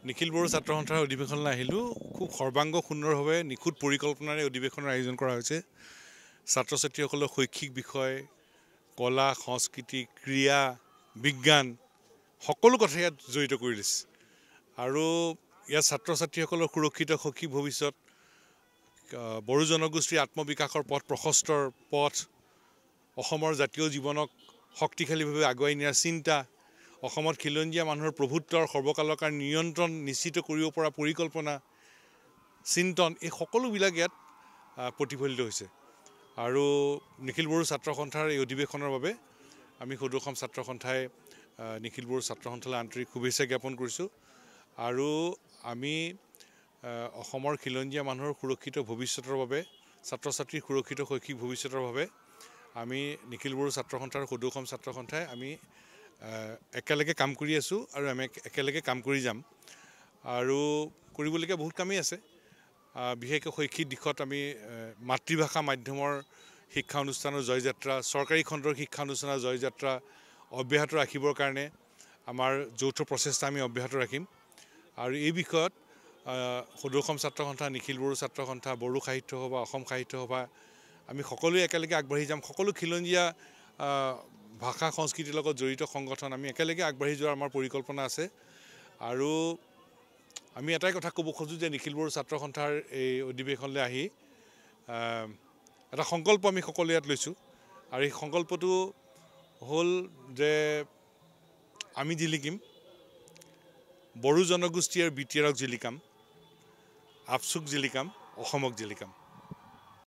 নিখিল বড়ো ছাত্ৰ সন্থাৰ অধিৱেশনলৈ আহিলোঁ। খুব সৰ্বাংগ সুন্দৰভাৱে নিখুঁত পৰিকল্পনাৰে অধিৱেশনৰ আয়োজন কৰা হৈছে। ছাত্ৰ ছাত্ৰীসকলৰ শৈক্ষিক বিষয়, কলা, সংস্কৃতি, ক্ৰীড়া, বিজ্ঞান সকলো কথা ইয়াত জড়িত কৰি দিছে। আৰু ইয়াত ছাত্ৰ ছাত্ৰীসকলৰ সুৰক্ষিত শৈক্ষিক ভৱিষ্যত, বড়ো জনগোষ্ঠীৰ আত্মবিকাশৰ পথ প্ৰশস্তৰ পথ, অসমৰ জাতীয় জীৱনক শক্তিশালীভাৱে আগুৱাই নিয়াৰ চিন্তা, অসমত খিলঞ্জীয়া মানুহৰ প্ৰভুত্বৰ সৰ্বকালৰ কাৰণে নিয়ন্ত্ৰণ নিশ্চিত কৰিব পৰা পৰিকল্পনা, চিন্তন, এই সকলোবিলাক ইয়াত প্ৰতিফলিত হৈছে। আৰু নিখিল বড়ো ছাত্ৰ সন্থাৰ এই অধিৱেশনৰ বাবে আমি সদৌ অসম ছাত্ৰ সন্থাই নিখিল বড়ো ছাত্ৰ সন্থালৈ আন্তৰিক শুভেচ্ছা জ্ঞাপন কৰিছোঁ। আৰু আমি অসমৰ খিলঞ্জীয়া মানুহৰ সুৰক্ষিত ভৱিষ্যতৰ বাবে, ছাত্ৰ ছাত্ৰীৰ সুৰক্ষিত শৈক্ষিক ভৱিষ্যতৰ বাবে আমি নিখিল বড়ো ছাত্ৰ সন্থাৰ সদৌ অসম ছাত্ৰ সন্থাই আমি একেলগে কাম কৰি আছোঁ আৰু আমি একেলগে কাম কৰি যাম। আৰু কৰিবলগীয়া বহুত কামেই আছে। বিশেষকৈ শৈক্ষিক দিশত আমি মাতৃভাষা মাধ্যমৰ শিক্ষা অনুষ্ঠানৰ জয়যাত্ৰা, চৰকাৰী খণ্ডৰ শিক্ষা অনুষ্ঠানৰ জয়যাত্ৰা অব্যাহত ৰাখিবৰ কাৰণে আমাৰ যৌথ প্ৰচেষ্টা আমি অব্যাহত ৰাখিম। আৰু এই বিষয়ত সদৌ অসম ছাত্ৰ সন্থা, নিখিল বড়ো ছাত্ৰ সন্থা, বড়ো সাহিত্য সভা, অসম সাহিত্য সভা আমি সকলোৱে একেলগে আগবাঢ়ি যাম। সকলো খিলঞ্জীয়া ভাষা সংস্কৃতিৰ লগত জড়িত সংগঠন আমি একেলগে আগবাঢ়ি যোৱাৰ আমাৰ পৰিকল্পনা আছে। আৰু আমি এটাই কথা ক'ব খোজোঁ যে নিখিল বড়ো ছাত্ৰ সন্থাৰ এই অধিৱেশনলৈ আহি এটা সংকল্প আমি সকলোৱে ইয়াত লৈছোঁ। আৰু এই সংকল্পটো হ'ল যে আমি জিলিকিম, বড়ো জনগোষ্ঠী আৰু বিটিআৰক জিলিকাম, আপচুক জিলিকাম, অসমক জিলিকাম।